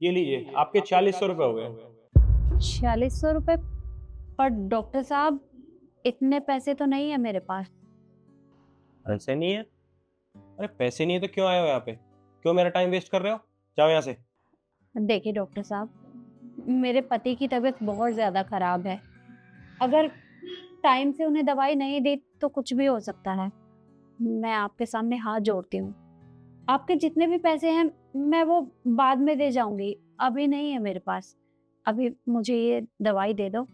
ये लीजिए, आपके 4600 रुपये हो गए। 4600 रुपये? पर डॉक्टर साहब, इतने पैसे तो नहीं है मेरे पास। पैसे नहीं है? अरे पैसे नहीं है तो क्यों आए हो यहाँ पे? क्यों मेरा टाइम वेस्ट कर रहे हो? जाओ यहाँ से। देखिए डॉक्टर साहब, मेरे पति की तबीयत बहुत ज़्यादा खराब है। अगर टाइम से उन्हें दवाई नहीं दी तो कुछ भी हो सकता है। मैं आपके सामने हाथ जोड़ती हूँ। आपके जितने भी पैसे हैं मैं वो बाद में दे जाऊँगी, अभी नहीं है मेरे पास। अभी मुझे ये दवाई दे दो।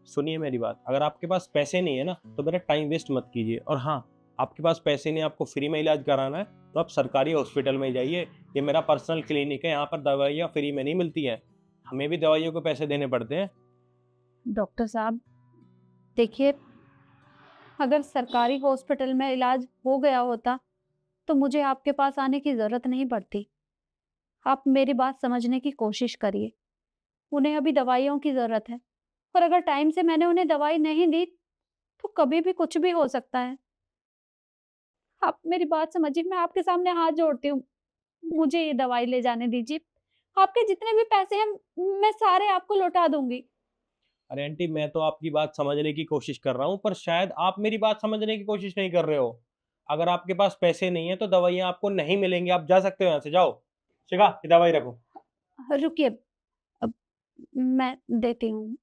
सुनिए मेरी बात, अगर आपके पास पैसे नहीं है ना, तो मेरा टाइम वेस्ट मत कीजिए। और हाँ, आपके पास पैसे नहीं, आपको फ्री में इलाज कराना है, तो आप सरकारी हॉस्पिटल में जाइए। ये मेरा पर्सनल क्लिनिक है, यहाँ पर दवाइयाँ फ्री में नहीं मिलती हैं। हमें भी दवाइयों को पैसे देने पड़ते हैं। डॉक्टर साहब, देखिए, अगर सरकारी हॉस्पिटल में इलाज हो गया होता तो मुझे आपके पास आने की ज़रूरत नहीं पड़ती। आप मेरी बात समझने की कोशिश करिए। उन्हें अभी दवाइयों की ज़रूरत है और अगर टाइम से मैंने उन्हें दवाई नहीं दी तो कभी भी कुछ भी हो सकता है। आप मेरी बात समझिए, मैं आपके सामने हाथ जोड़ती हूँ। मुझे ये दवाई ले जाने दीजिए। आपके जितने भी पैसे हैं मैं सारे आपको लौटा दूँगी। अरे आंटी, मैं तो आपकी बात समझने की कोशिश कर रहा हूँ, पर शायद आप मेरी बात समझने की कोशिश नहीं कर रहे हो। अगर आपके पास पैसे नहीं है तो दवाइयाँ आपको नहीं मिलेंगी। आप जा सकते हो यहाँ से, जाओ। शिखा, ये दवाई रखो। रुकिए, अब मैं देती हूँ।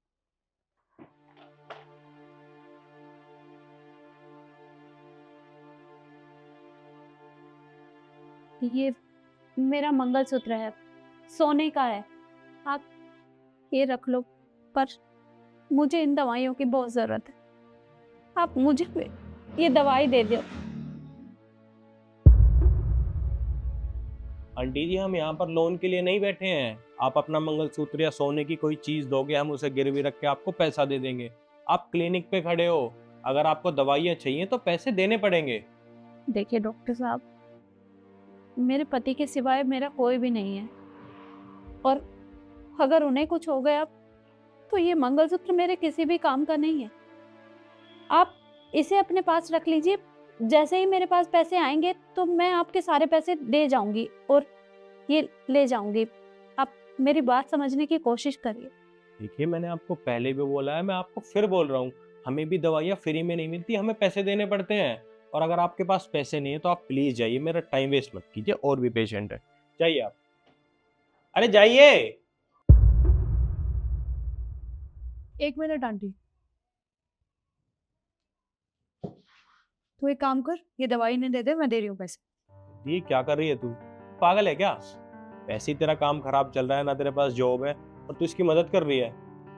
ये मेरा मंगलसूत्र है, सोने का है। आप ये रख लो, पर मुझे इन दवाइयों की बहुत ज़रूरत है। आप मुझे ये दवाई दे दो। आंटी जी, हम यहाँ पर लोन के लिए नहीं बैठे हैं। आप अपना मंगलसूत्र या सोने की कोई चीज़ दोगे, हम उसे गिरवी रख के आपको पैसा दे देंगे। आप क्लिनिक पे खड़े हो, अगर आपको दवाइयाँ चाहिए तो पैसे देने पड़ेंगे। देखिए डॉक्टर साहब, मेरे पति के सिवाय मेरा कोई भी नहीं है और अगर उन्हें कुछ हो गया तो ये मंगलसूत्र मेरे किसी भी काम का नहीं है। आप इसे अपने पास रख लीजिए। जैसे ही मेरे पास पैसे आएँगे तो मैं आपके सारे पैसे दे जाऊँगी और ये ले जाऊँगी। आप मेरी बात समझने की कोशिश करिए। देखिए, मैंने आपको पहले भी बोला है, मैं आपको फिर बोल रहा हूँ, हमें भी दवाइयाँ फ्री में नहीं मिलती, हमें पैसे देने पड़ते हैं। और अगर आपके पास पैसे नहीं है तो आप प्लीज़ जाइए, मेरा टाइम वेस्ट मत कीजिए, और भी पेशेंट है। जाइए आप। अरे जाइए। 1 मिनट आंटी, तू एक काम कर, ये दवाई इन्हें दे दे, मैं दे रही हूँ पैसे। ये क्या कर रही है तू? पागल है क्या? वैसे ही तेरा काम खराब चल रहा है, ना तेरे पास जॉब है, और तू इसकी मदद कर रही है।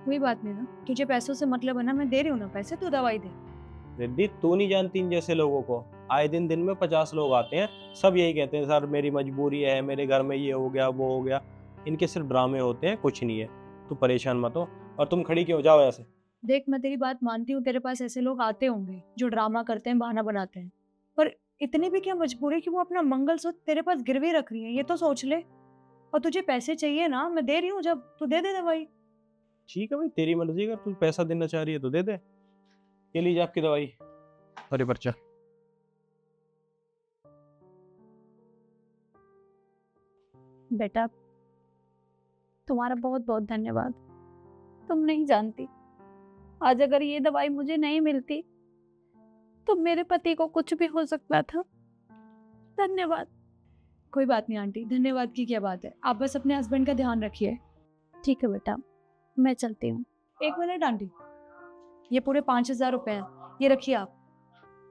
कोई बात नहीं ना, तुझे पैसों से मतलब है ना, मैं दे रही हूँ ना पैसे, तू दवाई दे। रिद्धि, तू नहीं जानती इन जैसे लोगों को। आए दिन दिन में 50 लोग आते हैं, सब यही कहते हैं, सर मेरी मजबूरी है, मेरे घर में ये हो गया, वो हो गया। इनके सिर्फ ड्रामे होते हैं, कुछ नहीं है। तू परेशान मत हो। और तुम खड़ी क्यों? जाओ यहाँ से। देख, मैं तेरी बात मानती हूँ, तेरे पास ऐसे लोग आते होंगे, जो ड्रामा करते हैं, बहाना बनाते हैं। पर इतनी भी क्या मजबूरी कि वो अपना मंगलसूत्र तेरे पास गिरवी रख रही है, ये तो सोच ले। और तुझे पैसे चाहिए ना, मैं दे रही हूँ, जब तू दे दे दवाई। ठीक है भाई, तेरी मर्जी, अगर तू पैसा देना चाह रही है तो दे दे। ये लीजिए आपकी दवाई और ये पर्चा। बेटा, तुम्हारा बहुत बहुत धन्यवाद। तुम नहीं जानती, आज अगर ये दवाई मुझे नहीं मिलती तो मेरे पति को कुछ भी हो सकता था। धन्यवाद। कोई बात नहीं आंटी, धन्यवाद की क्या बात है, आप बस अपने हस्बैंड का ध्यान रखिए। ठीक है बेटा, मैं चलती हूँ। 1 मिनट आंटी, ये पूरे 5,000 रुपए हैं, ये रखिए आप।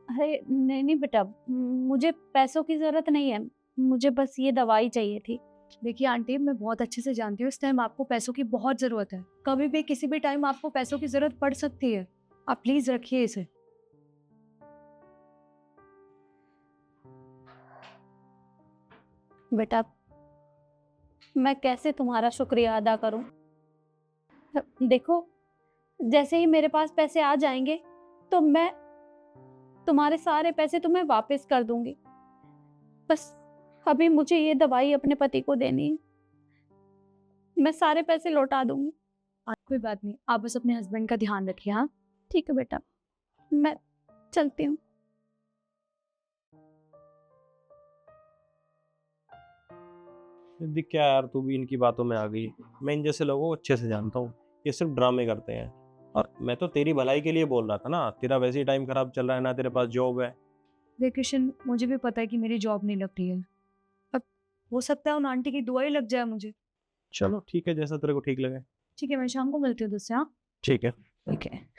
अरे नहीं नहीं बेटा, मुझे पैसों की ज़रूरत नहीं है। मुझे बस ये दवाई चाहिए थी। देखिए आंटी, मैं बहुत अच्छे से जानती हूँ इस टाइम आपको पैसों की बहुत ज़रूरत है। कभी भी किसी भी टाइम आपको पैसों की ज़रूरत पड़ सकती है। आप प्लीज़ रखिए इसे। बेटा, मैं कैसे तुम्हारा शुक्रिया अदा करूं? देखो, जैसे ही मेरे पास पैसे आ जाएंगे तो मैं तुम्हारे सारे पैसे तुम्हें वापस कर दूंगी। बस अभी मुझे ये दवाई अपने पति को देनी है। मैं सारे पैसे लौटा दूंगी। कोई बात नहीं, आप बस अपने हस्बैंड का ध्यान रखिए। हाँ, ठीक है बेटा, मैं चलती हूँ। दिख क्या यार, तू भी इनकी बातों में आ गई। मैं इन जैसे लोगों को अच्छे से जानता हूँ, ये सिर्फ ड्रामे करते हैं। और मैं तो तेरी भलाई के लिए बोल रहा था ना, तेरा वैसे ही टाइम खराब चल रहा है, ना तेरे पास जॉब है। देख किशन, मुझे भी पता है कि मेरी जॉब नहीं लग रही है। अब हो सकता है उन आंटी की दुआ ही लग जाए मुझे। चलो ठीक है, जैसा तेरे को ठीक लगे। ठीक है, मैं शाम को मिलती हूँ तुझसे। हाँ, ठीक है। ठीक है।